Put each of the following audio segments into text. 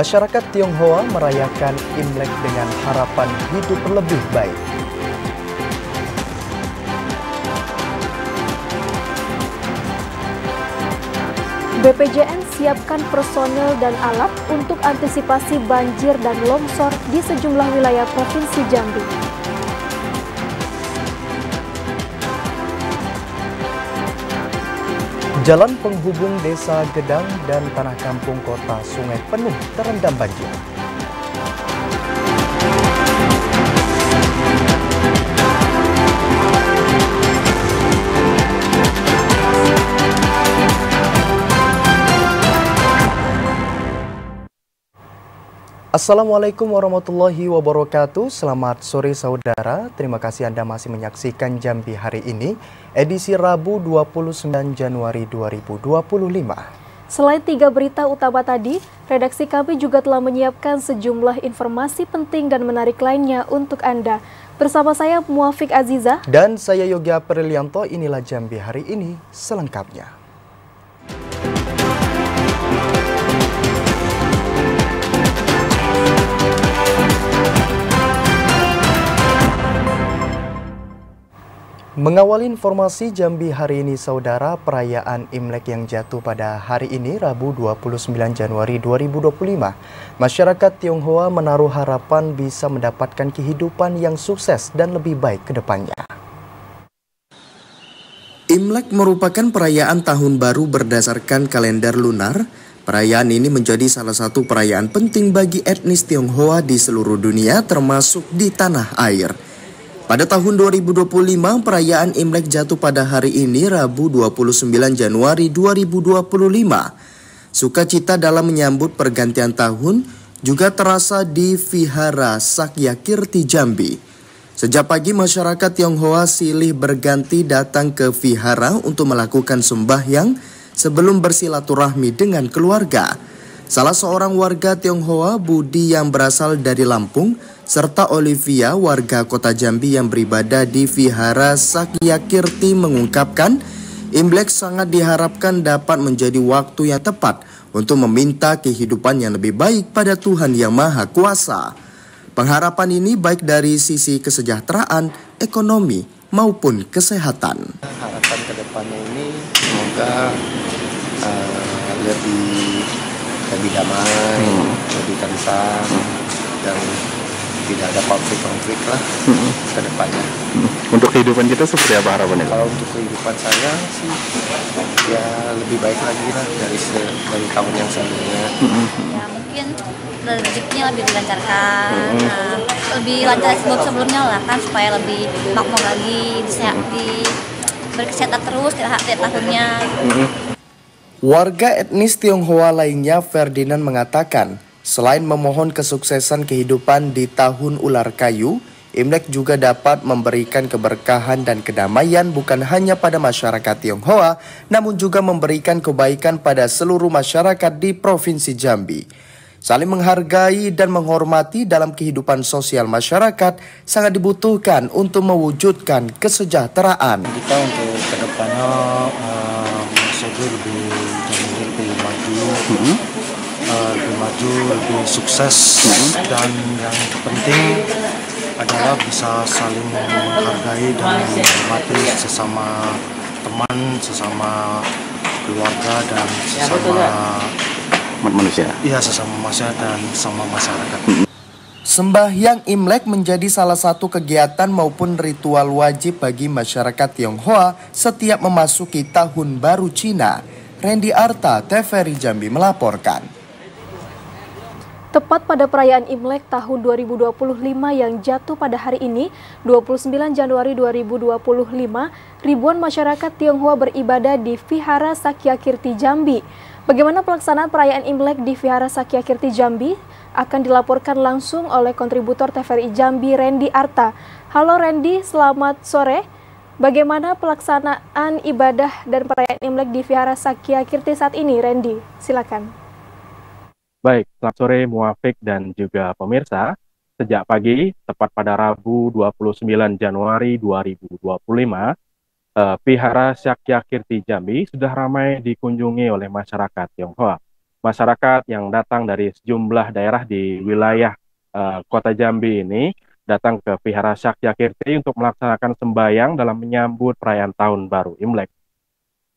Masyarakat Tionghoa merayakan Imlek dengan harapan hidup lebih baik. BPJN siapkan personel dan alat untuk antisipasi banjir dan longsor di sejumlah wilayah Provinsi Jambi. Jalan penghubung Desa Gedang dan Tanah Kampung Kota Sungai penuh terendam banjir. Assalamualaikum warahmatullahi wabarakatuh. Selamat sore saudara. Terima kasih Anda masih menyaksikan Jambi hari ini, edisi Rabu 29 Januari 2025. Selain 3 berita utama tadi, redaksi kami juga telah menyiapkan sejumlah informasi penting dan menarik lainnya untuk Anda. Bersama saya Muafik Aziza dan saya Yoga Prilianto, inilah Jambi hari ini selengkapnya. Mengawali informasi Jambi hari ini saudara, perayaan Imlek yang jatuh pada hari ini Rabu 29 Januari 2025. Masyarakat Tionghoa menaruh harapan bisa mendapatkan kehidupan yang sukses dan lebih baik ke depannya. Imlek merupakan perayaan tahun baru berdasarkan kalender lunar. Perayaan ini menjadi salah satu perayaan penting bagi etnis Tionghoa di seluruh dunia termasuk di tanah air. Pada tahun 2025, perayaan Imlek jatuh pada hari ini, Rabu 29 Januari 2025. Sukacita dalam menyambut pergantian tahun juga terasa di Vihara Sakyakirti Jambi. Sejak pagi, masyarakat Tionghoa silih berganti datang ke vihara untuk melakukan sembahyang sebelum bersilaturahmi dengan keluarga. Salah seorang warga Tionghoa, Budi yang berasal dari Lampung, serta Olivia, warga kota Jambi yang beribadah di Vihara Sakyakirti mengungkapkan, Imlek sangat diharapkan dapat menjadi waktu yang tepat untuk meminta kehidupan yang lebih baik pada Tuhan Yang Maha Kuasa. Pengharapan ini baik dari sisi kesejahteraan, ekonomi, maupun kesehatan. Harapan ke depannya ini semoga lebih damai, lebih tentram, dan tidak ada konflik-konflik lah ke depannya. Untuk kehidupan kita seperti apa harapannya? Kalau untuk kehidupan saya sih ya lebih baik lagi lah dari tahun yang sebelumnya. Ya mungkin rezekinya lebih dilancarkan, lebih lancar sebelumnya lah kan, supaya lebih makmur lagi, berkesehatan terus tiap tahunnya. Warga etnis Tionghoa lainnya, Ferdinand, mengatakan, selain memohon kesuksesan kehidupan di tahun ular kayu, Imlek juga dapat memberikan keberkahan dan kedamaian bukan hanya pada masyarakat Tionghoa, namun juga memberikan kebaikan pada seluruh masyarakat di Provinsi Jambi. Saling menghargai dan menghormati dalam kehidupan sosial masyarakat sangat dibutuhkan untuk mewujudkan kesejahteraan. Kita untuk kedepannya lebih maju, lebih sukses, dan yang penting adalah bisa saling menghargai dan menghormati sesama teman, sesama keluarga, dan sesama manusia. Iya, sesama manusia dan sama masyarakat. Sembahyang Imlek menjadi salah satu kegiatan maupun ritual wajib bagi masyarakat Tionghoa setiap memasuki Tahun Baru Cina. Randy Arta, TVRI Jambi melaporkan. Tepat pada perayaan Imlek tahun 2025 yang jatuh pada hari ini, 29 Januari 2025, ribuan masyarakat Tionghoa beribadah di Vihara Sakyakirti Jambi. Bagaimana pelaksanaan perayaan Imlek di Vihara Sakyakirti Jambi? Akan dilaporkan langsung oleh kontributor TVRI Jambi, Randy Arta. Halo Randy, selamat sore. Bagaimana pelaksanaan ibadah dan perayaan Imlek di Vihara Sakyakirti saat ini, Randy? Silakan. Baik, selamat sore Muafik dan juga pemirsa. Sejak pagi, tepat pada Rabu 29 Januari 2025, Vihara Sakyakirti Jambi sudah ramai dikunjungi oleh masyarakat Tionghoa. masyarakat yang datang dari sejumlah daerah di wilayah Kota Jambi ini datang ke Vihara Sakyakirti untuk melaksanakan sembahyang dalam menyambut perayaan Tahun Baru Imlek.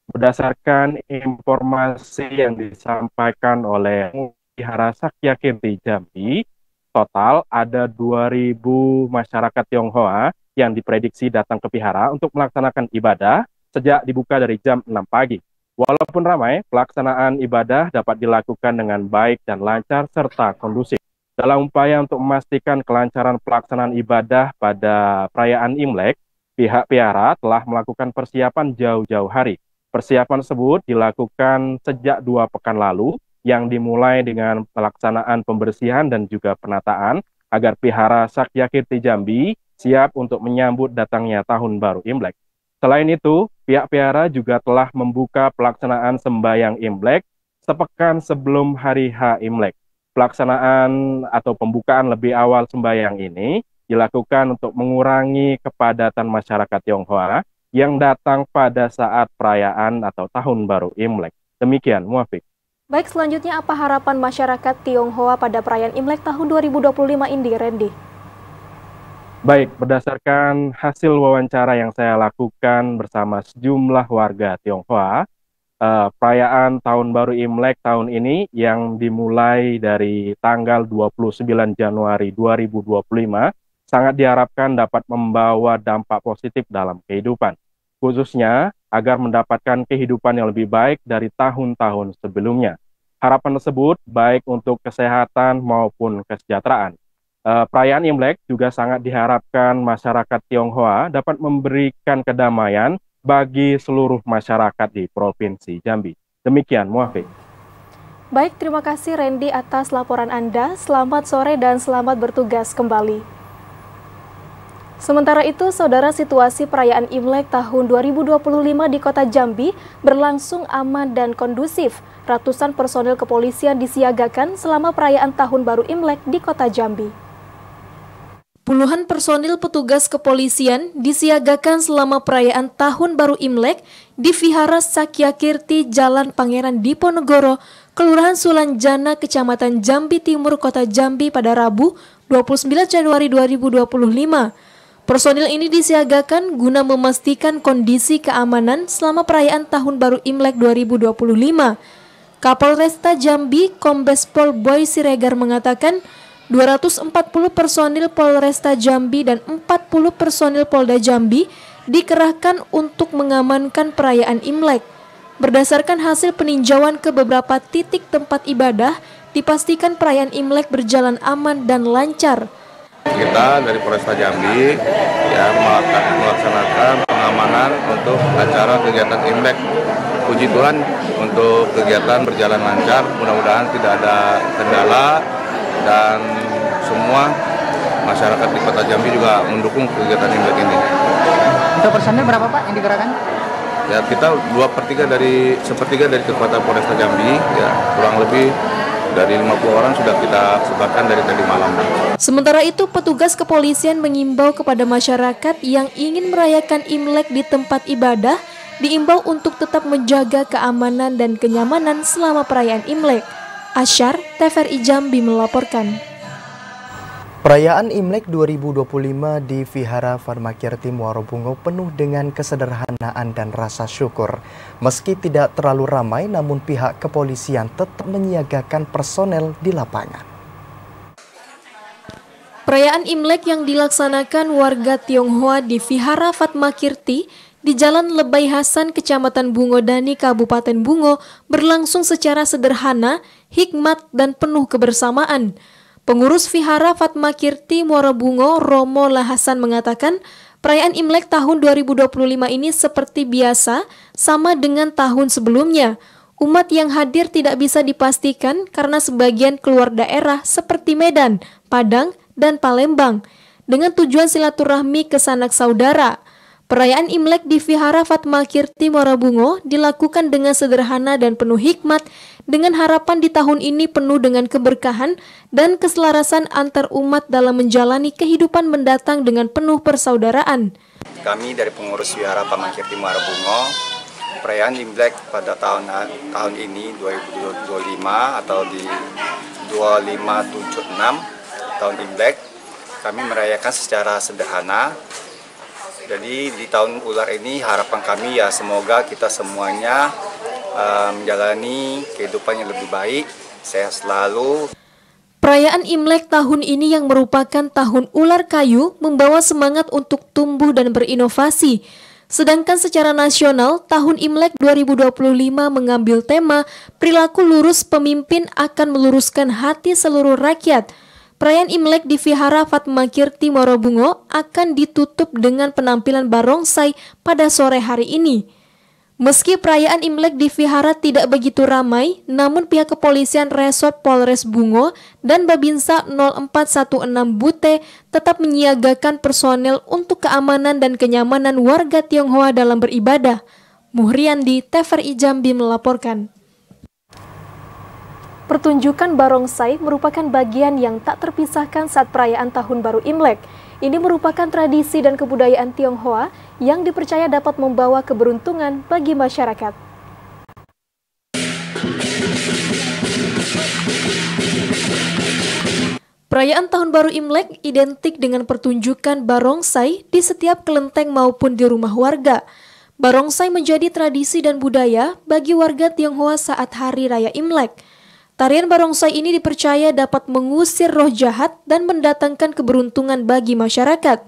Berdasarkan informasi yang disampaikan oleh Vihara Sakyakirti Jambi, total ada 2.000 masyarakat Tionghoa yang diprediksi datang ke vihara untuk melaksanakan ibadah sejak dibuka dari jam 6 pagi. Walaupun ramai, pelaksanaan ibadah dapat dilakukan dengan baik dan lancar serta kondusif. Dalam upaya untuk memastikan kelancaran pelaksanaan ibadah pada perayaan Imlek, pihak vihara telah melakukan persiapan jauh-jauh hari. Persiapan tersebut dilakukan sejak 2 pekan lalu, yang dimulai dengan pelaksanaan pembersihan dan juga penataan agar Vihara Sakyakirti Jambi siap untuk menyambut datangnya Tahun Baru Imlek. Selain itu, pihak vihara juga telah membuka pelaksanaan sembahyang Imlek sepekan sebelum hari H Imlek. Pelaksanaan atau pembukaan lebih awal sembahyang ini dilakukan untuk mengurangi kepadatan masyarakat Tionghoa yang datang pada saat perayaan atau Tahun Baru Imlek. Demikian, Muafiq. Baik, selanjutnya apa harapan masyarakat Tionghoa pada perayaan Imlek tahun 2025 ini, Randy? Baik, berdasarkan hasil wawancara yang saya lakukan bersama sejumlah warga Tionghoa, perayaan Tahun Baru Imlek tahun ini yang dimulai dari tanggal 29 Januari 2025 sangat diharapkan dapat membawa dampak positif dalam kehidupan, khususnya agar mendapatkan kehidupan yang lebih baik dari tahun-tahun sebelumnya. Harapan tersebut baik untuk kesehatan maupun kesejahteraan. Perayaan Imlek juga sangat diharapkan masyarakat Tionghoa dapat memberikan kedamaian bagi seluruh masyarakat di Provinsi Jambi. Demikian, Muafiq. Baik, terima kasih Randy atas laporan Anda. Selamat sore dan selamat bertugas kembali. Sementara itu, saudara, situasi perayaan Imlek tahun 2025 di Kota Jambi berlangsung aman dan kondusif. Ratusan personil kepolisian disiagakan selama perayaan Tahun Baru Imlek di Kota Jambi. Puluhan personil petugas kepolisian disiagakan selama perayaan Tahun Baru Imlek di Vihara Sakyakirti Jalan Pangeran Diponegoro, Kelurahan Sulanjana, Kecamatan Jambi Timur, Kota Jambi pada Rabu 29 Januari 2025. Personil ini disiagakan guna memastikan kondisi keamanan selama perayaan Tahun Baru Imlek 2025. Kapolresta Jambi, Kombes Pol Boy Siregar mengatakan 240 personil Polresta Jambi dan 40 personil Polda Jambi dikerahkan untuk mengamankan perayaan Imlek. Berdasarkan hasil peninjauan ke beberapa titik tempat ibadah, dipastikan perayaan Imlek berjalan aman dan lancar. Kita dari Polresta Jambi melaksanakan pengamanan untuk acara kegiatan Imlek. Puji Tuhan untuk kegiatan berjalan lancar, mudah-mudahan tidak ada kendala dan semua masyarakat di Kota Jambi juga mendukung kegiatan Imlek ini. Untuk personil berapa Pak yang digerakkan? Ya, kita 2/3 dari kekuatan Polresta Jambi, ya kurang lebih dari 50 orang sudah kita sebarkan dari tadi malam. Sementara itu, petugas kepolisian mengimbau kepada masyarakat yang ingin merayakan Imlek di tempat ibadah, diimbau untuk tetap menjaga keamanan dan kenyamanan selama perayaan Imlek. Asyar, TVRI Jambi melaporkan. Perayaan Imlek 2025 di Vihara Fatmakirti Muarobungo penuh dengan kesederhanaan dan rasa syukur. Meski tidak terlalu ramai, namun pihak kepolisian tetap menyiagakan personel di lapangan. Perayaan Imlek yang dilaksanakan warga Tionghoa di Vihara Fatmakirti di Jalan Lebay Hasan, Kecamatan Bungodani, Kabupaten Bungo berlangsung secara sederhana, hikmat, dan penuh kebersamaan. Pengurus Vihara Fatmakirti Muarobungo, Romo Lahasan mengatakan, perayaan Imlek tahun 2025 ini seperti biasa, sama dengan tahun sebelumnya. Umat yang hadir tidak bisa dipastikan karena sebagian keluar daerah seperti Medan, Padang, dan Palembang, dengan tujuan silaturahmi ke sanak saudara. Perayaan Imlek di Vihara Fatmakirti Muarobungo dilakukan dengan sederhana dan penuh hikmat, dengan harapan di tahun ini penuh dengan keberkahan dan keselarasan antar umat dalam menjalani kehidupan mendatang dengan penuh persaudaraan. Kami dari pengurus Vihara Fatmakirti Muarobungo perayaan Imlek pada tahun ini 2025 atau di 2576 tahun Imlek kami merayakan secara sederhana. Jadi di tahun ular ini harapan kami ya semoga kita semuanya menjalani kehidupan yang lebih baik, sehat selalu. Perayaan Imlek tahun ini yang merupakan tahun ular kayu membawa semangat untuk tumbuh dan berinovasi. Sedangkan secara nasional, tahun Imlek 2025 mengambil tema perilaku lurus pemimpin akan meluruskan hati seluruh rakyat. Perayaan Imlek di Vihara Fatmakirti Morobungo akan ditutup dengan penampilan barongsai pada sore hari ini. Meski perayaan Imlek di Vihara tidak begitu ramai, namun pihak kepolisian Resort Polres Bungo dan Babinsa 0416 Bute tetap menyiagakan personel untuk keamanan dan kenyamanan warga Tionghoa dalam beribadah. Muhriandi, TVRI Jambi melaporkan. Pertunjukan barongsai merupakan bagian yang tak terpisahkan saat perayaan Tahun Baru Imlek. Ini merupakan tradisi dan kebudayaan Tionghoa yang dipercaya dapat membawa keberuntungan bagi masyarakat. Perayaan Tahun Baru Imlek identik dengan pertunjukan barongsai di setiap kelenteng maupun di rumah warga. Barongsai menjadi tradisi dan budaya bagi warga Tionghoa saat Hari Raya Imlek. Tarian barongsai ini dipercaya dapat mengusir roh jahat dan mendatangkan keberuntungan bagi masyarakat.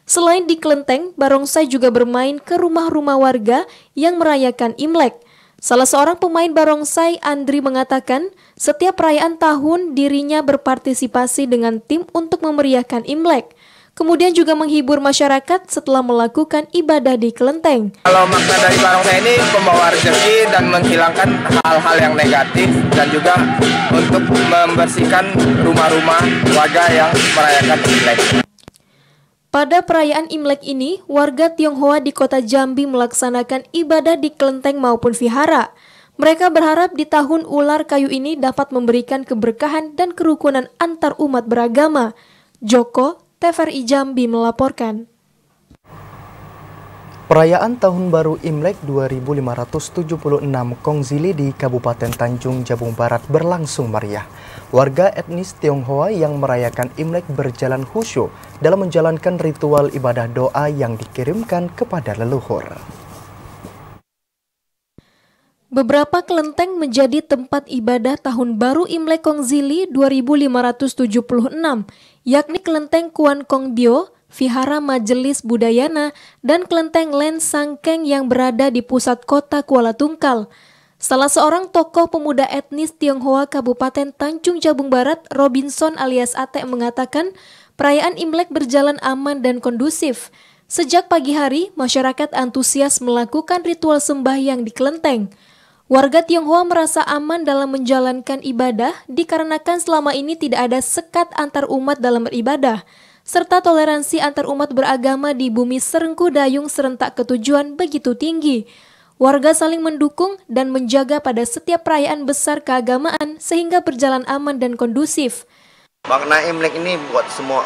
Selain di kelenteng, barongsai juga bermain ke rumah-rumah warga yang merayakan Imlek. Salah seorang pemain barongsai, Andri, mengatakan setiap perayaan tahun dirinya berpartisipasi dengan tim untuk memeriahkan Imlek. Kemudian juga menghibur masyarakat setelah melakukan ibadah di kelenteng. Kalau makna dari barongsai ini pembawa rezeki dan menghilangkan hal-hal yang negatif dan juga untuk membersihkan rumah-rumah warga yang merayakan Imlek. Pada perayaan Imlek ini, warga Tionghoa di kota Jambi melaksanakan ibadah di kelenteng maupun vihara. Mereka berharap di tahun ular kayu ini dapat memberikan keberkahan dan kerukunan antar umat beragama. Joko, TVRI Jambi melaporkan. Perayaan Tahun Baru Imlek 2576 Kongzili di Kabupaten Tanjung Jabung Barat berlangsung meriah. Warga etnis Tionghoa yang merayakan Imlek berjalan khusyuk dalam menjalankan ritual ibadah doa yang dikirimkan kepada leluhur. Beberapa kelenteng menjadi tempat ibadah Tahun Baru Imlek Kongzili 2576, yakni Kelenteng Kuan Kong Bio, Vihara Majelis Budayana, dan Kelenteng Len Sangkeng yang berada di pusat kota Kuala Tungkal. Salah seorang tokoh pemuda etnis Tionghoa Kabupaten Tanjung Jabung Barat, Robinson alias Ate, mengatakan perayaan Imlek berjalan aman dan kondusif. Sejak pagi hari, masyarakat antusias melakukan ritual sembahyang di kelenteng. Warga Tionghoa merasa aman dalam menjalankan ibadah dikarenakan selama ini tidak ada sekat antar umat dalam beribadah, serta toleransi antar umat beragama di bumi Serengku Dayung serentak ketujuan begitu tinggi. Warga saling mendukung dan menjaga pada setiap perayaan besar keagamaan sehingga berjalan aman dan kondusif. Makna Imlek ini buat semua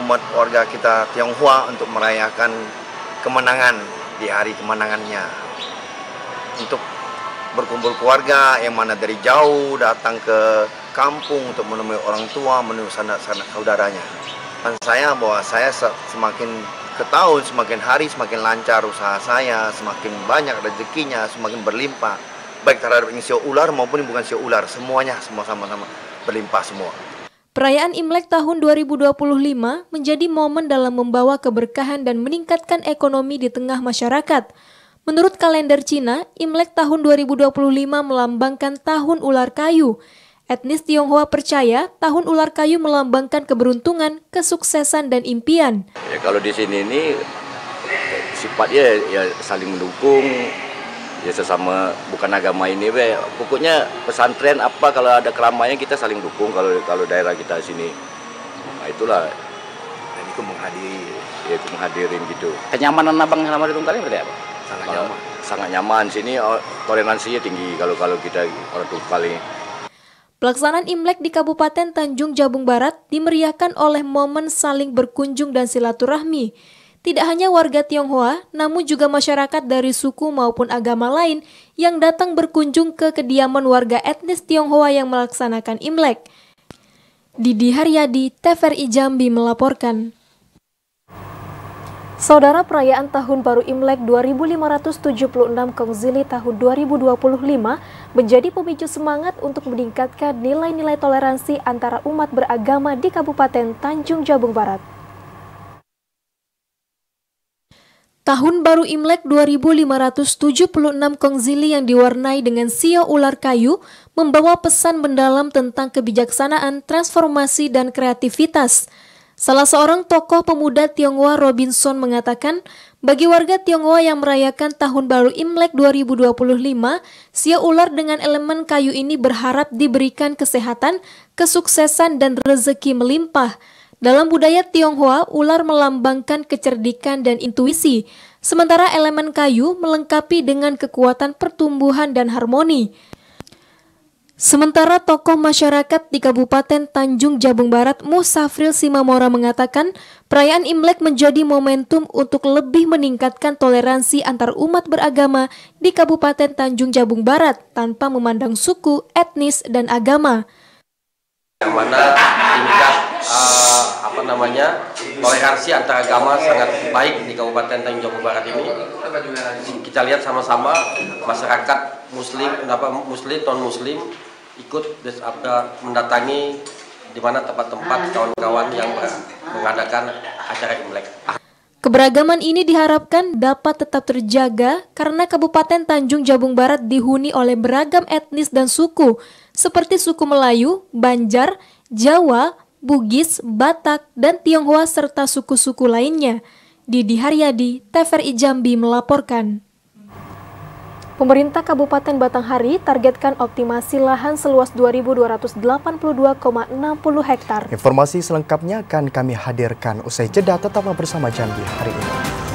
umat warga kita Tionghoa untuk merayakan kemenangan di hari kemenangannya. Untuk berkumpul keluarga yang mana dari jauh datang ke kampung untuk menemui orang tua, menemui sanak saudaranya. Dan saya bahwa saya semakin ke tahun, semakin hari semakin lancar usaha saya, semakin banyak rezekinya, semakin berlimpah. Baik terhadap yang sio ular maupun yang bukan sio ular, semuanya semua sama-sama berlimpah semua. Perayaan Imlek tahun 2025 menjadi momen dalam membawa keberkahan dan meningkatkan ekonomi di tengah masyarakat. Menurut kalender Cina, Imlek tahun 2025 melambangkan tahun ular kayu. Etnis Tionghoa percaya tahun ular kayu melambangkan keberuntungan, kesuksesan, dan impian. Ya, kalau di sini ini sifatnya ya saling mendukung, ya sesama bukan agama ini, pokoknya pesantren apa kalau ada keramaian kita saling dukung kalau daerah kita sini. Nah itulah. Dan itu menghadiri. Ya itu menghadirin gitu. Kenyamanan abang selama di Tungkal ini berarti apa? Sangat nyaman. Sangat nyaman. Sini toleransinya tinggi kalau kita orang Tungkal ini. Pelaksanaan Imlek di Kabupaten Tanjung Jabung Barat dimeriahkan oleh momen saling berkunjung dan silaturahmi. tidak hanya warga Tionghoa, namun juga masyarakat dari suku maupun agama lain yang datang berkunjung ke kediaman warga etnis Tionghoa yang melaksanakan Imlek. Didi Haryadi, TVRI Jambi melaporkan. Saudara, perayaan Tahun Baru Imlek 2576 Kongzili tahun 2025 menjadi pemicu semangat untuk meningkatkan nilai-nilai toleransi antara umat beragama di Kabupaten Tanjung Jabung Barat. Tahun Baru Imlek 2576 Kongzili yang diwarnai dengan sio ular kayu membawa pesan mendalam tentang kebijaksanaan, transformasi, dan kreativitas. Salah seorang tokoh pemuda Tionghoa, Robinson, mengatakan, bagi warga Tionghoa yang merayakan Tahun Baru Imlek 2025, sio ular dengan elemen kayu ini berharap diberikan kesehatan, kesuksesan, dan rezeki melimpah. Dalam budaya Tionghoa, ular melambangkan kecerdikan dan intuisi, sementara elemen kayu melengkapi dengan kekuatan pertumbuhan dan harmoni. Sementara tokoh masyarakat di Kabupaten Tanjung Jabung Barat, Musafril Simamora, mengatakan perayaan Imlek menjadi momentum untuk lebih meningkatkan toleransi antar umat beragama di Kabupaten Tanjung Jabung Barat tanpa memandang suku, etnis, dan agama. Yang mana tingkat toleransi antar agama sangat baik di Kabupaten Tanjung Jabung Barat ini. Kita lihat sama-sama masyarakat muslim, non-muslim ikut mendatangi di mana tempat-tempat kawan-kawan yang mengadakan acara Imlek. Keberagaman ini diharapkan dapat tetap terjaga karena Kabupaten Tanjung Jabung Barat dihuni oleh beragam etnis dan suku seperti suku Melayu, Banjar, Jawa, Bugis, Batak, dan Tionghoa serta suku-suku lainnya. Didi Haryadi, TVRI Jambi melaporkan. Pemerintah Kabupaten Batanghari targetkan optimasi lahan seluas 2.282,60 hektar. Informasi selengkapnya akan kami hadirkan usai jeda. Tetaplah bersama Jambi hari ini.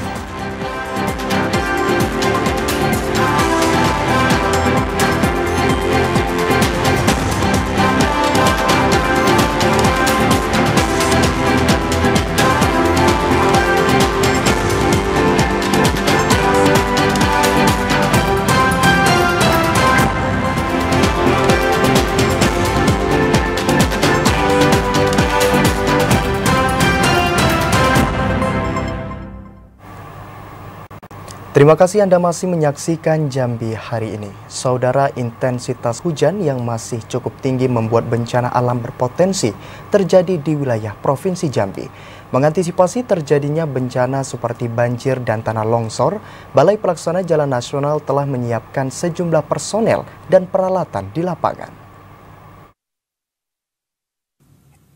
Terima kasih Anda masih menyaksikan Jambi hari ini. Saudara, intensitas hujan yang masih cukup tinggi membuat bencana alam berpotensi terjadi di wilayah Provinsi Jambi. Mengantisipasi terjadinya bencana seperti banjir dan tanah longsor, Balai Pelaksana Jalan Nasional telah menyiapkan sejumlah personel dan peralatan di lapangan.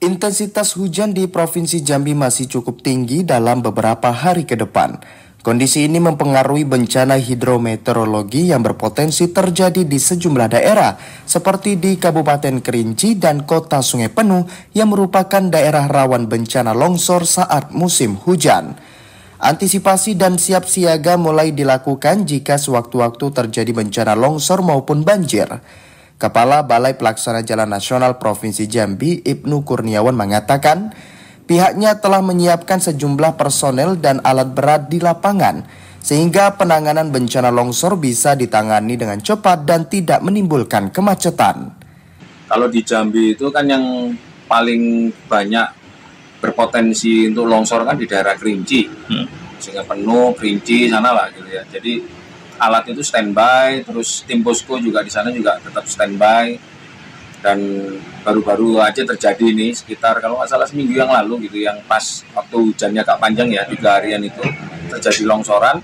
Intensitas hujan di Provinsi Jambi masih cukup tinggi dalam beberapa hari ke depan. Kondisi ini mempengaruhi bencana hidrometeorologi yang berpotensi terjadi di sejumlah daerah, seperti di Kabupaten Kerinci dan Kota Sungai Penuh yang merupakan daerah rawan bencana longsor saat musim hujan. Antisipasi dan siap siaga mulai dilakukan jika sewaktu-waktu terjadi bencana longsor maupun banjir. Kepala Balai Pelaksana Jalan Nasional Provinsi Jambi, Ibnu Kurniawan, mengatakan, pihaknya telah menyiapkan sejumlah personel dan alat berat di lapangan, sehingga penanganan bencana longsor bisa ditangani dengan cepat dan tidak menimbulkan kemacetan. Kalau di Jambi itu kan yang paling banyak berpotensi untuk longsor kan di daerah Kerinci, sehingga Penuh, Kerinci, sana lah gitu ya. Jadi alat itu standby, terus tim posko juga di sana juga tetap standby. Dan baru-baru aja terjadi ini sekitar kalau nggak salah seminggu yang lalu gitu, yang pas waktu hujannya agak panjang ya, 3 harian itu terjadi longsoran.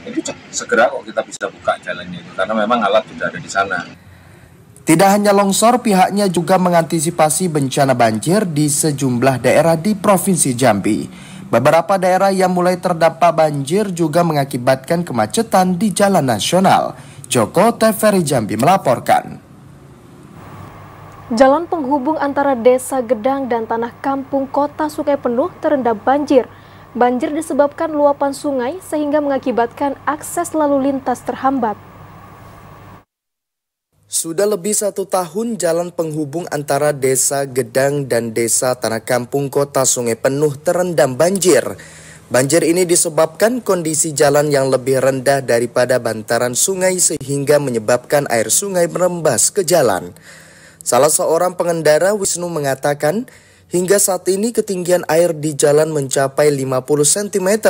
Itu segera kok kita bisa buka jalannya itu karena memang alat sudah ada di sana. Tidak hanya longsor, pihaknya juga mengantisipasi bencana banjir di sejumlah daerah di Provinsi Jambi. Beberapa daerah yang mulai terdampak banjir juga mengakibatkan kemacetan di jalan nasional. Joko, TVRI Jambi melaporkan. Jalan penghubung antara Desa Gedang dan Tanah Kampung Kota Sungai Penuh terendam banjir. Banjir disebabkan luapan sungai sehingga mengakibatkan akses lalu lintas terhambat. Sudah lebih 1 tahun jalan penghubung antara Desa Gedang dan Desa Tanah Kampung Kota Sungai Penuh terendam banjir. Banjir ini disebabkan kondisi jalan yang lebih rendah daripada bantaran sungai sehingga menyebabkan air sungai merembas ke jalan. Salah seorang pengendara, Wisnu, mengatakan hingga saat ini ketinggian air di jalan mencapai 50 cm.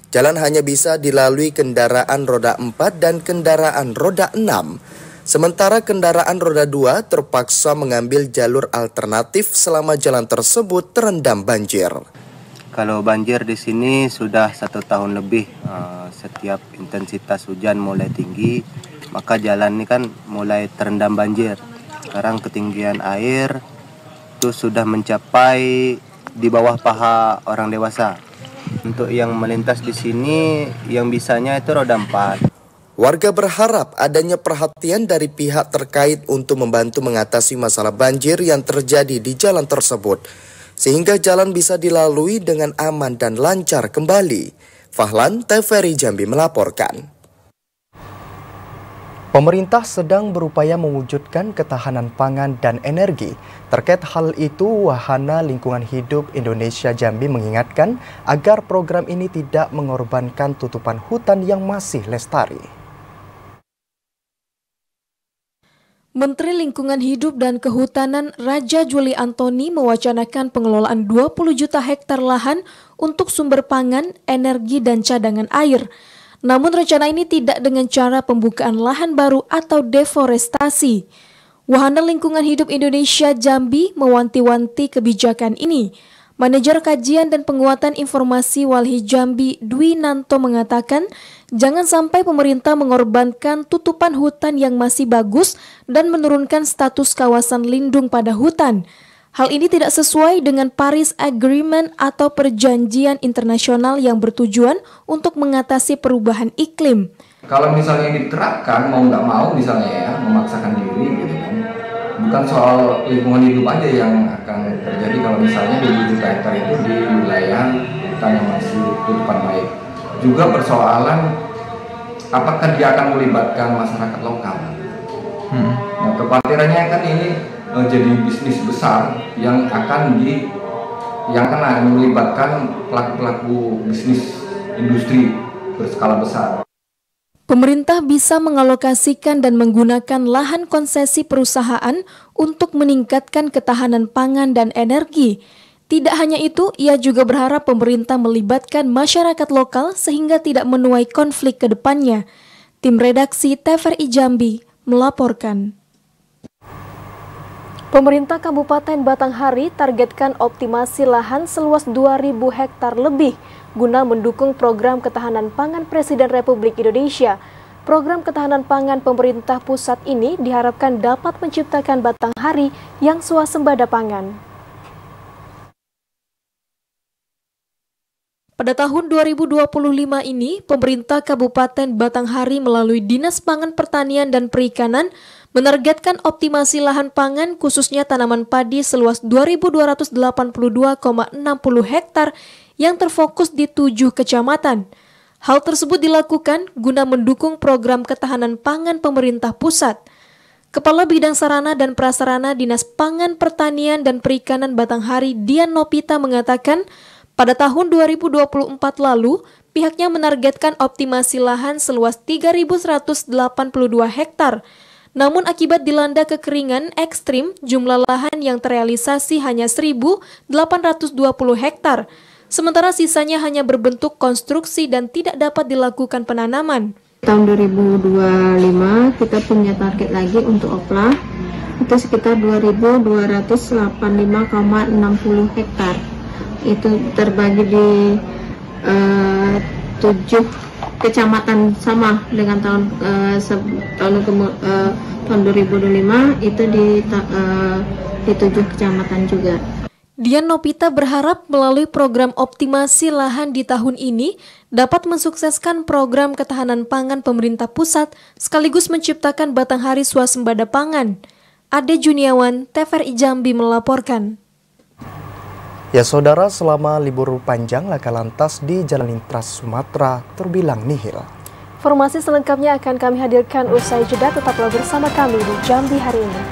Jalan hanya bisa dilalui kendaraan roda 4 dan kendaraan roda 6. Sementara kendaraan roda 2 terpaksa mengambil jalur alternatif selama jalan tersebut terendam banjir. Kalau banjir di sini sudah 1 tahun lebih, setiap intensitas hujan mulai tinggi, maka jalan ini kan mulai terendam banjir. Sekarang ketinggian air itu sudah mencapai di bawah paha orang dewasa. Untuk yang melintas di sini, yang bisanya itu roda 4. Warga berharap adanya perhatian dari pihak terkait untuk membantu mengatasi masalah banjir yang terjadi di jalan tersebut, sehingga jalan bisa dilalui dengan aman dan lancar kembali. Fahlan, TVRI Jambi melaporkan. Pemerintah sedang berupaya mewujudkan ketahanan pangan dan energi. Terkait hal itu, Wahana Lingkungan Hidup Indonesia Jambi mengingatkan agar program ini tidak mengorbankan tutupan hutan yang masih lestari. Menteri Lingkungan Hidup dan Kehutanan Raja Juli Antoni mewacanakan pengelolaan 20 juta hektar lahan untuk sumber pangan, energi, dan cadangan air. Namun rencana ini tidak dengan cara pembukaan lahan baru atau deforestasi. Wahana Lingkungan Hidup Indonesia Jambi mewanti-wanti kebijakan ini. Manajer Kajian dan Penguatan Informasi Walhi Jambi Dwi Nanto mengatakan, jangan sampai pemerintah mengorbankan tutupan hutan yang masih bagus dan menurunkan status kawasan lindung pada hutan. Hal ini tidak sesuai dengan Paris Agreement atau perjanjian internasional yang bertujuan untuk mengatasi perubahan iklim. Kalau misalnya diterapkan, mau nggak mau misalnya ya, memaksakan diri gitu kan. Bukan soal lingkungan hidup aja yang akan terjadi kalau misalnya 20 juta hektar itu di wilayah hutan yang masih tutupan baik. Juga persoalan apakah dia akan melibatkan masyarakat lokal. Nah, kekhawatirannya kan ini jadi bisnis besar yang akan melibatkan pelaku-pelaku bisnis industri berskala besar. Pemerintah bisa mengalokasikan dan menggunakan lahan konsesi perusahaan untuk meningkatkan ketahanan pangan dan energi. Tidak hanya itu, ia juga berharap pemerintah melibatkan masyarakat lokal sehingga tidak menuai konflik ke depannya. Tim redaksi TVRI Jambi melaporkan. Pemerintah Kabupaten Batanghari targetkan optimasi lahan seluas 2.000 hektar lebih guna mendukung program ketahanan pangan Presiden Republik Indonesia. Program ketahanan pangan pemerintah pusat ini diharapkan dapat menciptakan Batanghari yang swasembada pangan. Pada tahun 2025 ini, pemerintah Kabupaten Batanghari melalui Dinas Pangan Pertanian dan Perikanan menargetkan optimasi lahan pangan khususnya tanaman padi seluas 2.282,60 hektar yang terfokus di 7 kecamatan. Hal tersebut dilakukan guna mendukung program ketahanan pangan pemerintah pusat. Kepala Bidang Sarana dan Prasarana Dinas Pangan Pertanian dan Perikanan Batanghari Dian Nopita mengatakan, pada tahun 2024 lalu, pihaknya menargetkan optimasi lahan seluas 3.182 hektar. Namun akibat dilanda kekeringan ekstrim, jumlah lahan yang terrealisasi hanya 1.820 hektar. Sementara sisanya hanya berbentuk konstruksi dan tidak dapat dilakukan penanaman. Tahun 2025 kita punya target lagi untuk oplah, itu sekitar 2.285,60 hektar. Itu terbagi di 7 kecamatan sama dengan tahun 2025 itu di 7 kecamatan juga. Dian Nopita berharap melalui program optimasi lahan di tahun ini dapat mensukseskan program ketahanan pangan pemerintah pusat sekaligus menciptakan Batanghari swasembada pangan. Ade Juniawan, TVRI Jambi melaporkan. Ya saudara, selama libur panjang laka lantas di Jalan Lintas Sumatera terbilang nihil. Informasi selengkapnya akan kami hadirkan usai jeda, tetaplah bersama kami di Jambi hari ini.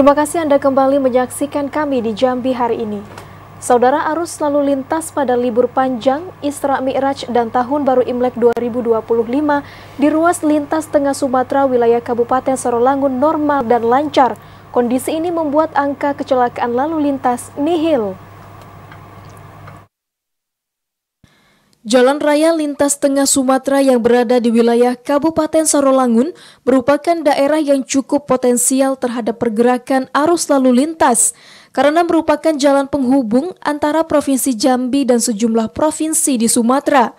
Terima kasih Anda kembali menyaksikan kami di Jambi hari ini. Saudara, arus lalu lintas pada libur panjang, Isra Mi'raj dan Tahun Baru Imlek 2025 di ruas lintas tengah Sumatera wilayah Kabupaten Sarolangun normal dan lancar. Kondisi ini membuat angka kecelakaan lalu lintas nihil. Jalan raya lintas tengah Sumatera yang berada di wilayah Kabupaten Sarolangun merupakan daerah yang cukup potensial terhadap pergerakan arus lalu lintas karena merupakan jalan penghubung antara Provinsi Jambi dan sejumlah provinsi di Sumatera.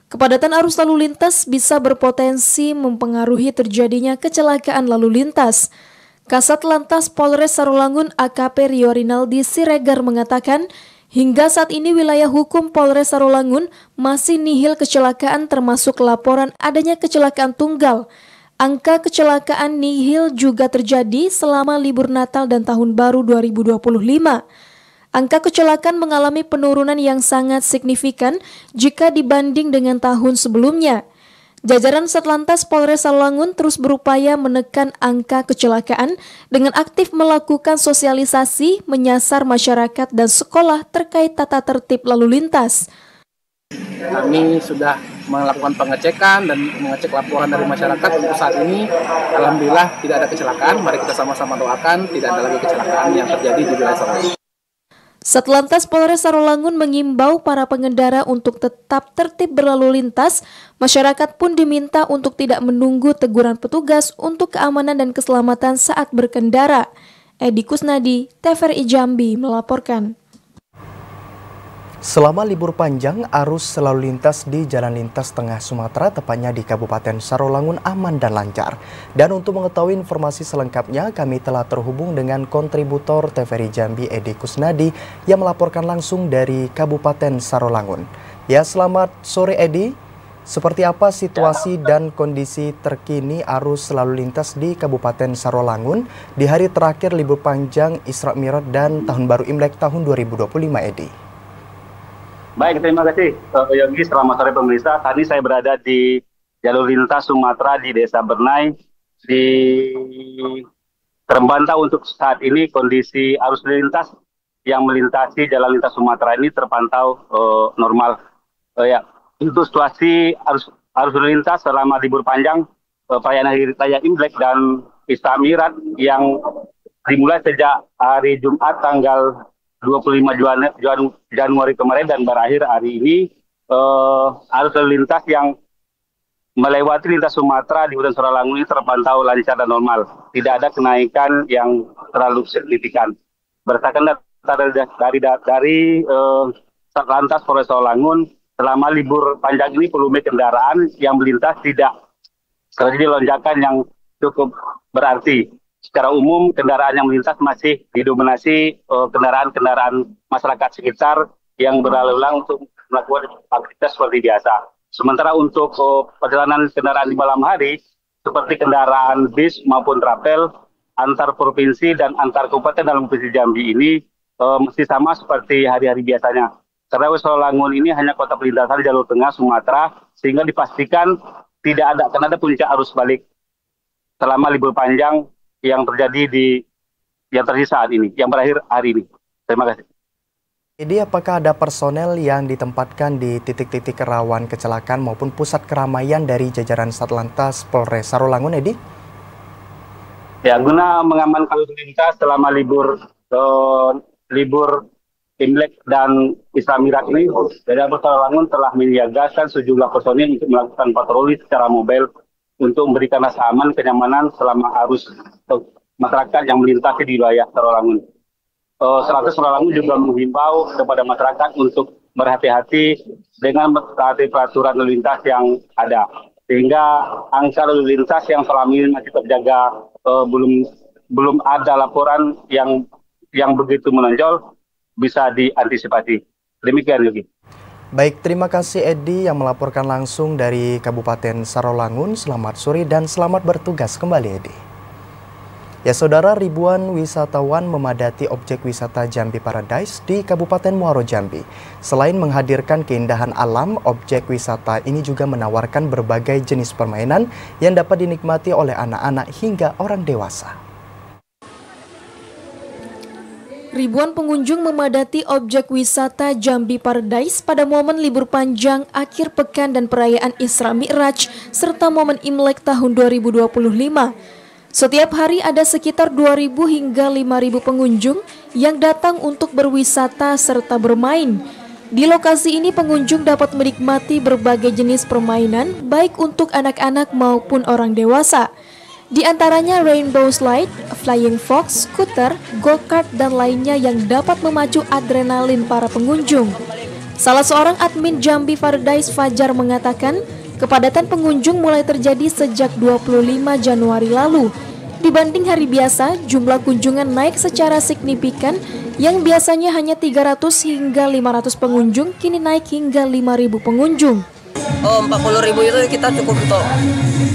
Kepadatan arus lalu lintas bisa berpotensi mempengaruhi terjadinya kecelakaan lalu lintas. Kasat Lantas Polres Sarolangun AKP Rio Rinaldi Siregar mengatakan, hingga saat ini wilayah hukum Polres Sarolangun masih nihil kecelakaan termasuk laporan adanya kecelakaan tunggal. Angka kecelakaan nihil juga terjadi selama libur Natal dan Tahun Baru 2025. Angka kecelakaan mengalami penurunan yang sangat signifikan jika dibanding dengan tahun sebelumnya. Jajaran Satlantas Polres Sarolangun terus berupaya menekan angka kecelakaan dengan aktif melakukan sosialisasi, menyasar masyarakat dan sekolah terkait tata tertib lalu lintas. Kami sudah melakukan pengecekan dan mengecek laporan dari masyarakat. Untuk saat ini, alhamdulillah tidak ada kecelakaan. Mari kita sama-sama doakan tidak ada lagi kecelakaan yang terjadi di wilayah Sarolangun. Satlantas Polres Sarolangun mengimbau para pengendara untuk tetap tertib berlalu lintas. Masyarakat pun diminta untuk tidak menunggu teguran petugas untuk keamanan dan keselamatan saat berkendara. Edi Kusnadi, TVRI Jambi melaporkan. Selama libur panjang, arus lalu lintas di Jalan Lintas Tengah Sumatera, tepatnya di Kabupaten Sarolangun, aman dan lancar. Dan untuk mengetahui informasi selengkapnya, kami telah terhubung dengan kontributor TVRI Jambi Edi Kusnadi yang melaporkan langsung dari Kabupaten Sarolangun. Ya, selamat sore Edi. Seperti apa situasi dan kondisi terkini arus lalu lintas di Kabupaten Sarolangun di hari terakhir libur panjang Isra Mi'raj dan Tahun Baru Imlek tahun 2025, Edi? Baik, terima kasih Yogi. Selamat sore pemirsa. Tadi saya berada di jalur lintas Sumatera di Desa Bernai. Terbantau untuk saat ini kondisi arus lintas yang melintasi jalan lintas Sumatera ini terpantau normal. Untuk situasi arus lintas selama libur panjang perayaan Hari Raya Imlek dan Isra Mi'raj yang dimulai sejak hari Jumat tanggal 25 Januari kemarin dan berakhir hari ini, arus lalu lintas yang melewati lintas Sumatera di Kabupaten Sarolangun ini terpantau lancar dan normal. Tidak ada kenaikan yang terlalu signifikan. Berdasarkan data dari Satlantas Polres Sarolangun, selama libur panjang ini volume kendaraan yang melintas tidak terjadi lonjakan yang cukup berarti. Secara umum, kendaraan yang melintas masih didominasi kendaraan-kendaraan masyarakat sekitar yang berlalu lalang untuk melakukan aktivitas seperti biasa. Sementara untuk perjalanan kendaraan di malam hari, seperti kendaraan bis maupun trapel, antar provinsi dan antar kabupaten dalam provinsi Jambi ini masih sama seperti hari-hari biasanya. Karena Sarolangun ini hanya kota perlintasan jalur tengah Sumatera, sehingga dipastikan tidak akan ada puncak arus balik selama libur panjang yang terjadi saat ini, yang berakhir hari ini. Terima kasih. Jadi apakah ada personel yang ditempatkan di titik-titik rawan kecelakaan maupun pusat keramaian dari jajaran Satlantas Polres Sarolangun, Edi? Ya, guna mengamankan lalu lintas selama libur Imlek dan Isra Mi'raj ini, Jajaran Sarolangun telah menyiagakan sejumlah personil untuk melakukan patroli secara mobile untuk memberikan rasa aman, kenyamanan selama arus masyarakat yang melintasi di wilayah Sarolangun. Satlantas Sarolangun juga menghimbau kepada masyarakat untuk berhati-hati dengan mentaati peraturan lalu lintas yang ada, sehingga angka lalu lintas yang selama ini masih terjaga, belum ada laporan yang begitu menonjol, bisa diantisipasi. Demikian, Yogi. Baik, terima kasih Edi yang melaporkan langsung dari Kabupaten Sarolangun. Selamat sore dan selamat bertugas kembali, Edi. Ya saudara, ribuan wisatawan memadati objek wisata Jambi Paradise di Kabupaten Muaro Jambi. Selain menghadirkan keindahan alam, objek wisata ini juga menawarkan berbagai jenis permainan yang dapat dinikmati oleh anak-anak hingga orang dewasa. Ribuan pengunjung memadati objek wisata Jambi Paradise pada momen libur panjang, akhir pekan dan perayaan Isra Mi'raj serta momen Imlek tahun 2025. Setiap hari ada sekitar 2.000 hingga 5.000 pengunjung yang datang untuk berwisata serta bermain. Di lokasi ini pengunjung dapat menikmati berbagai jenis permainan baik untuk anak-anak maupun orang dewasa. Di antaranya Rainbow Slide, Flying Fox, skuter, go-kart, dan lainnya yang dapat memacu adrenalin para pengunjung. Salah seorang admin Jambi Paradise, Fajar, mengatakan kepadatan pengunjung mulai terjadi sejak 25 Januari lalu. Dibanding hari biasa, jumlah kunjungan naik secara signifikan yang biasanya hanya 300 hingga 500 pengunjung, kini naik hingga 5.000 pengunjung. 40.000 itu kita cukup untuk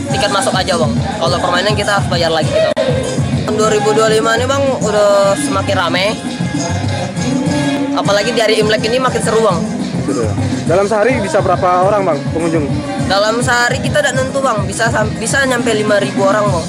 tiket masuk aja bang. Kalau permainan kita harus bayar lagi gitu. 2025 ini bang udah semakin ramai. Apalagi di hari Imlek ini makin seru bang. Dalam sehari bisa berapa orang bang pengunjung? Dalam sehari kita tidak nentu bang, bisa nyampe 5.000 orang bang.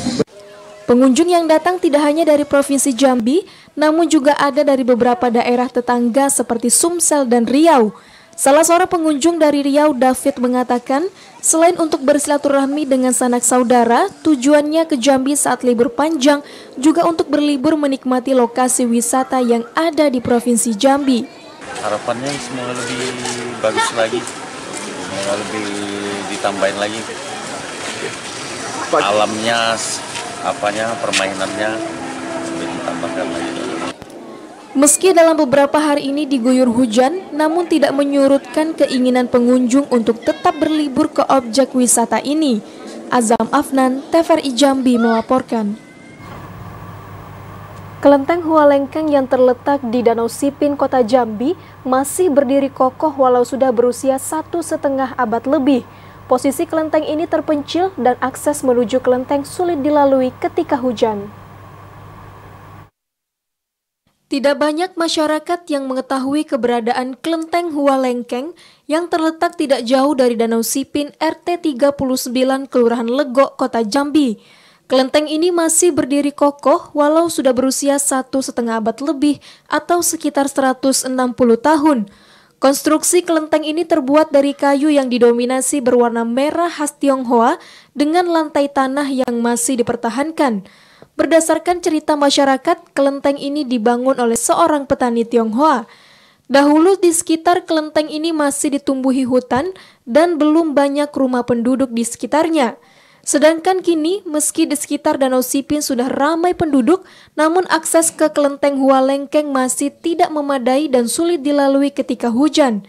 Pengunjung yang datang tidak hanya dari Provinsi Jambi, namun juga ada dari beberapa daerah tetangga seperti Sumsel dan Riau. Salah seorang pengunjung dari Riau, David, mengatakan selain untuk bersilaturahmi dengan sanak saudara, tujuannya ke Jambi saat libur panjang juga untuk berlibur menikmati lokasi wisata yang ada di Provinsi Jambi. Harapannya semoga lebih bagus lagi, semoga lebih ditambahin lagi alamnya, permainannya lebih ditambahkan lagi. Meski dalam beberapa hari ini diguyur hujan, namun tidak menyurutkan keinginan pengunjung untuk tetap berlibur ke objek wisata ini. Azam Afnan, TVRI Jambi melaporkan. Kelenteng Hua Lengkeng yang terletak di Danau Sipin, Kota Jambi, masih berdiri kokoh walau sudah berusia 1,5 abad lebih. Posisi kelenteng ini terpencil dan akses menuju kelenteng sulit dilalui ketika hujan. Tidak banyak masyarakat yang mengetahui keberadaan Kelenteng Hua Lengkeng yang terletak tidak jauh dari Danau Sipin, RT 39, Kelurahan Legok, Kota Jambi. Kelenteng ini masih berdiri kokoh walau sudah berusia 1,5 abad lebih atau sekitar 160 tahun. Konstruksi kelenteng ini terbuat dari kayu yang didominasi berwarna merah khas Tionghoa dengan lantai tanah yang masih dipertahankan. Berdasarkan cerita masyarakat, kelenteng ini dibangun oleh seorang petani Tionghoa. Dahulu di sekitar kelenteng ini masih ditumbuhi hutan dan belum banyak rumah penduduk di sekitarnya. Sedangkan kini, meski di sekitar Danau Sipin sudah ramai penduduk, namun akses ke Kelenteng Hua Lengkeng masih tidak memadai dan sulit dilalui ketika hujan.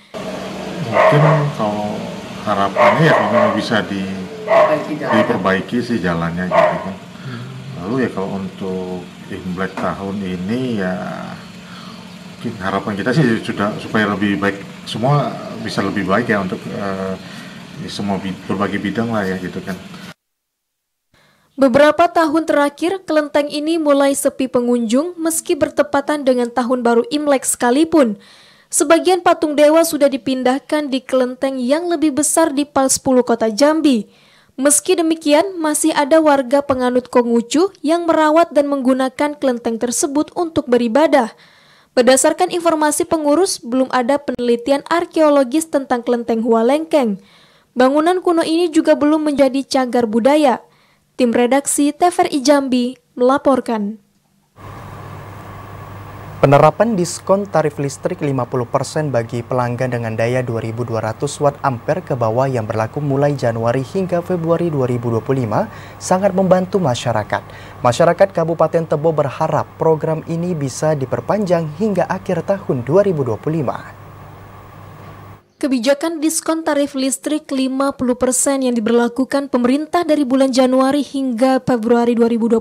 Mungkin kalau harapannya ya kalau bisa diperbaiki sih jalannya gitu kan. Lalu ya kalau untuk Imlek tahun ini ya mungkin harapan kita sih sudah supaya lebih baik, semua bisa lebih baik ya untuk semua berbagai bidang lah ya gitu kan. Beberapa tahun terakhir, kelenteng ini mulai sepi pengunjung meski bertepatan dengan Tahun Baru Imlek sekalipun. Sebagian patung dewa sudah dipindahkan di kelenteng yang lebih besar di Pal 10 Kota Jambi. Meski demikian, masih ada warga penganut Konghucu yang merawat dan menggunakan kelenteng tersebut untuk beribadah. Berdasarkan informasi pengurus, belum ada penelitian arkeologis tentang Kelenteng Hua Lengkeng. Bangunan kuno ini juga belum menjadi cagar budaya. Tim redaksi TVRI Jambi melaporkan. Penerapan diskon tarif listrik 50% bagi pelanggan dengan daya 2.200 Watt Ampere ke bawah yang berlaku mulai Januari hingga Februari 2025 sangat membantu masyarakat. Masyarakat Kabupaten Tebo berharap program ini bisa diperpanjang hingga akhir tahun 2025. Kebijakan diskon tarif listrik 50% yang diberlakukan pemerintah dari bulan Januari hingga Februari 2025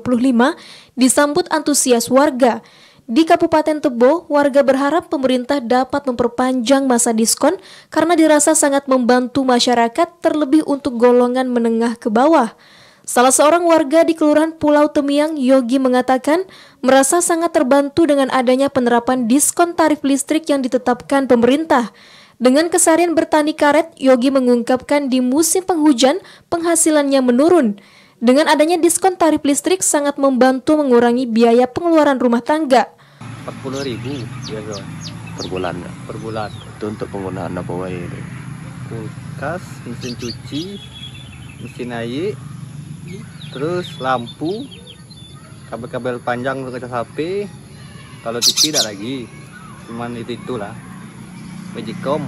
disambut antusias warga. Di Kabupaten Tebo, warga berharap pemerintah dapat memperpanjang masa diskon karena dirasa sangat membantu masyarakat, terlebih untuk golongan menengah ke bawah. Salah seorang warga di Kelurahan Pulau Temiang, Yogi, mengatakan merasa sangat terbantu dengan adanya penerapan diskon tarif listrik yang ditetapkan pemerintah. Dengan keseharian bertani karet, Yogi mengungkapkan di musim penghujan penghasilannya menurun. Dengan adanya diskon tarif listrik sangat membantu mengurangi biaya pengeluaran rumah tangga. 40.000 biasa per bulan. per bulan. Itu untuk penggunaan apa wae? Kulkas, mesin cuci, mesin air, terus lampu, kabel-kabel panjang untuk ngecas HP. Kalau TV tidak lagi, cuman itulah Magicom.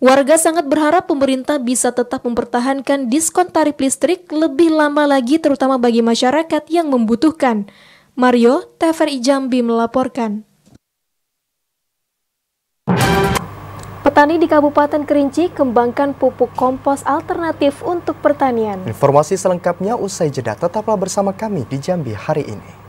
Warga sangat berharap pemerintah bisa tetap mempertahankan diskon tarif listrik lebih lama lagi, terutama bagi masyarakat yang membutuhkan. Mario, TVRI Jambi melaporkan. Petani di Kabupaten Kerinci kembangkan pupuk kompos alternatif untuk pertanian. Informasi selengkapnya usai jeda, tetaplah bersama kami di Jambi hari ini.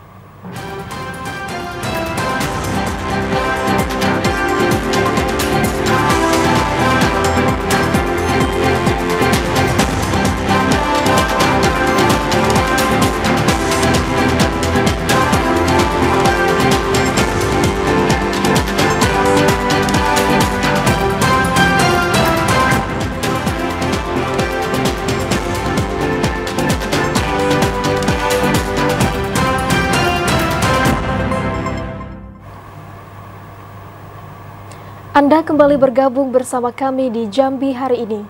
Anda kembali bergabung bersama kami di Jambi hari ini.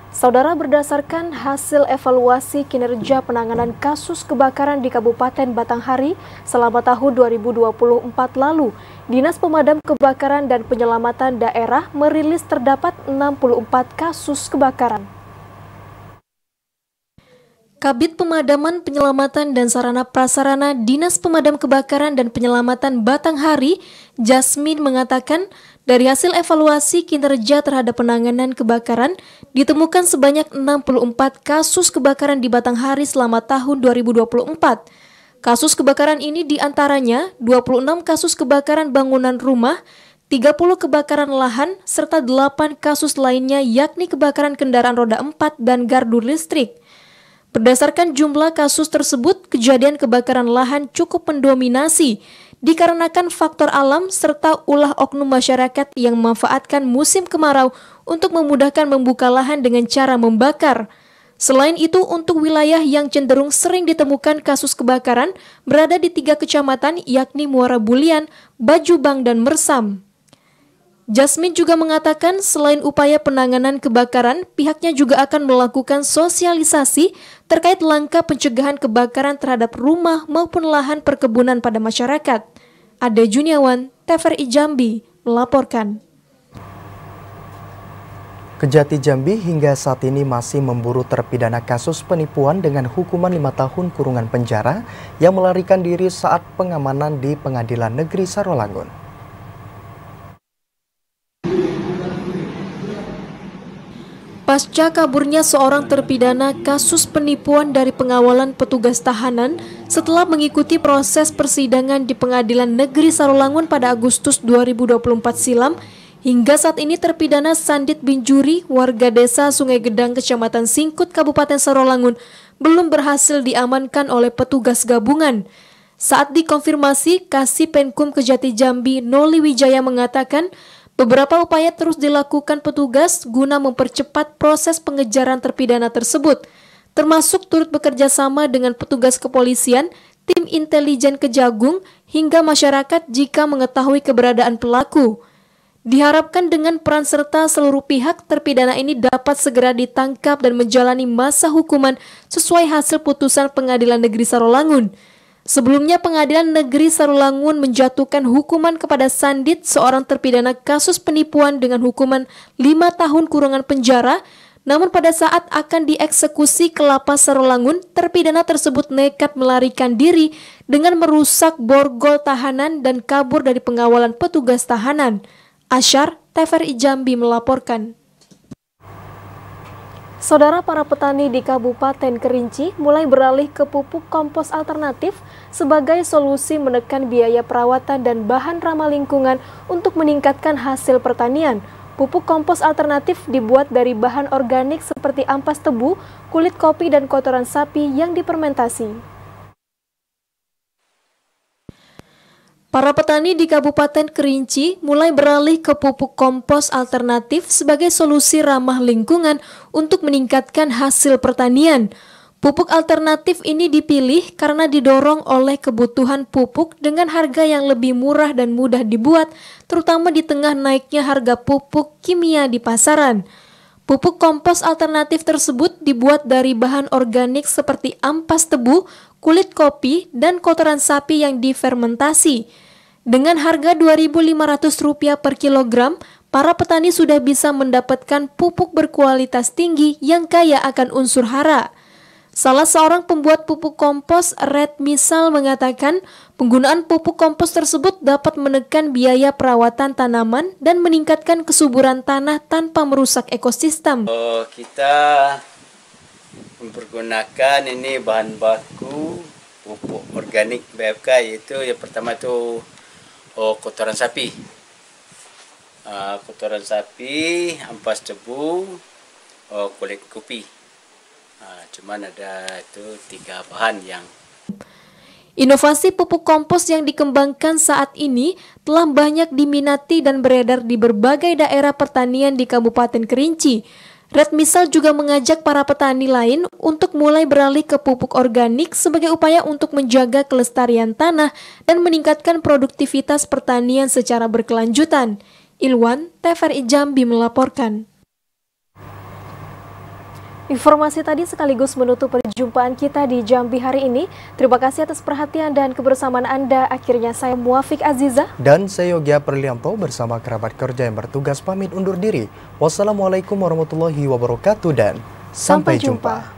Saudara, berdasarkan hasil evaluasi kinerja penanganan kasus kebakaran di Kabupaten Batanghari selama tahun 2024 lalu, Dinas Pemadam Kebakaran dan Penyelamatan Daerah merilis terdapat 64 kasus kebakaran. Kabid Pemadaman, Penyelamatan dan Sarana Prasarana Dinas Pemadam Kebakaran dan Penyelamatan Batanghari, Jasmine, mengatakan dari hasil evaluasi kinerja terhadap penanganan kebakaran, ditemukan sebanyak 64 kasus kebakaran di Batanghari selama tahun 2024. Kasus kebakaran ini diantaranya 26 kasus kebakaran bangunan rumah, 30 kebakaran lahan, serta 8 kasus lainnya yakni kebakaran kendaraan roda 4 dan gardu listrik. Berdasarkan jumlah kasus tersebut, kejadian kebakaran lahan cukup mendominasi dikarenakan faktor alam serta ulah oknum masyarakat yang memanfaatkan musim kemarau untuk memudahkan membuka lahan dengan cara membakar. Selain itu, untuk wilayah yang cenderung sering ditemukan kasus kebakaran berada di 3 kecamatan yakni Muara Bulian, Bajubang, dan Mersam. Jasmine juga mengatakan selain upaya penanganan kebakaran, pihaknya juga akan melakukan sosialisasi terkait langkah pencegahan kebakaran terhadap rumah maupun lahan perkebunan pada masyarakat. Ade Juniawan, TVRI Jambi, melaporkan. Kejati Jambi hingga saat ini masih memburu terpidana kasus penipuan dengan hukuman 5 tahun kurungan penjara yang melarikan diri saat pengamanan di Pengadilan Negeri Sarolangun. Pasca kaburnya seorang terpidana kasus penipuan dari pengawalan petugas tahanan setelah mengikuti proses persidangan di Pengadilan Negeri Sarolangun pada Agustus 2024 silam, hingga saat ini terpidana Sandit Binjuri, warga desa Sungai Gedang, Kecamatan Singkut, Kabupaten Sarolangun, belum berhasil diamankan oleh petugas gabungan. Saat dikonfirmasi, Kasih Penkum Kejati Jambi Noli Wijaya mengatakan beberapa upaya terus dilakukan petugas guna mempercepat proses pengejaran terpidana tersebut, termasuk turut bekerja sama dengan petugas kepolisian, tim intelijen Kejagung, hingga masyarakat jika mengetahui keberadaan pelaku. Diharapkan dengan peran serta seluruh pihak, terpidana ini dapat segera ditangkap dan menjalani masa hukuman sesuai hasil putusan Pengadilan Negeri Sarolangun. Sebelumnya, Pengadilan Negeri Sarolangun menjatuhkan hukuman kepada Sandit, seorang terpidana kasus penipuan dengan hukuman 5 tahun kurungan penjara. Namun pada saat akan dieksekusi ke Lapas Sarolangun, terpidana tersebut nekat melarikan diri dengan merusak borgol tahanan dan kabur dari pengawalan petugas tahanan. Asyar, TVRI Jambi melaporkan. Saudara, para petani di Kabupaten Kerinci mulai beralih ke pupuk kompos alternatif sebagai solusi menekan biaya perawatan dan bahan ramah lingkungan untuk meningkatkan hasil pertanian. Pupuk kompos alternatif dibuat dari bahan organik seperti ampas tebu, kulit kopi, dan kotoran sapi yang difermentasi. Para petani di Kabupaten Kerinci mulai beralih ke pupuk kompos alternatif sebagai solusi ramah lingkungan untuk meningkatkan hasil pertanian. Pupuk alternatif ini dipilih karena didorong oleh kebutuhan pupuk dengan harga yang lebih murah dan mudah dibuat, terutama di tengah naiknya harga pupuk kimia di pasaran. Pupuk kompos alternatif tersebut dibuat dari bahan organik seperti ampas tebu, kulit kopi, dan kotoran sapi yang difermentasi. Dengan harga Rp2.500 per kilogram, para petani sudah bisa mendapatkan pupuk berkualitas tinggi yang kaya akan unsur hara. Salah seorang pembuat pupuk kompos, Red Misal, mengatakan penggunaan pupuk kompos tersebut dapat menekan biaya perawatan tanaman dan meningkatkan kesuburan tanah tanpa merusak ekosistem. Kita mempergunakan ini bahan baku pupuk organik BFK, yaitu yang pertama itu kotoran sapi. Kotoran sapi, ampas tebu, kulit kopi. Cuman ada itu 3 bahan yang Inovasi pupuk kompos yang dikembangkan saat ini telah banyak diminati dan beredar di berbagai daerah pertanian di Kabupaten Kerinci. Red Misal juga mengajak para petani lain untuk mulai beralih ke pupuk organik sebagai upaya untuk menjaga kelestarian tanah dan meningkatkan produktivitas pertanian secara berkelanjutan. Ilwan, TVRI Jambi melaporkan. Informasi tadi sekaligus menutup perjumpaan kita di Jambi hari ini. Terima kasih atas perhatian dan kebersamaan Anda. Akhirnya saya Muafiq Aziza dan saya Yogia Perlianto bersama kerabat kerja yang bertugas pamit undur diri. Wassalamualaikum warahmatullahi wabarakatuh dan sampai jumpa.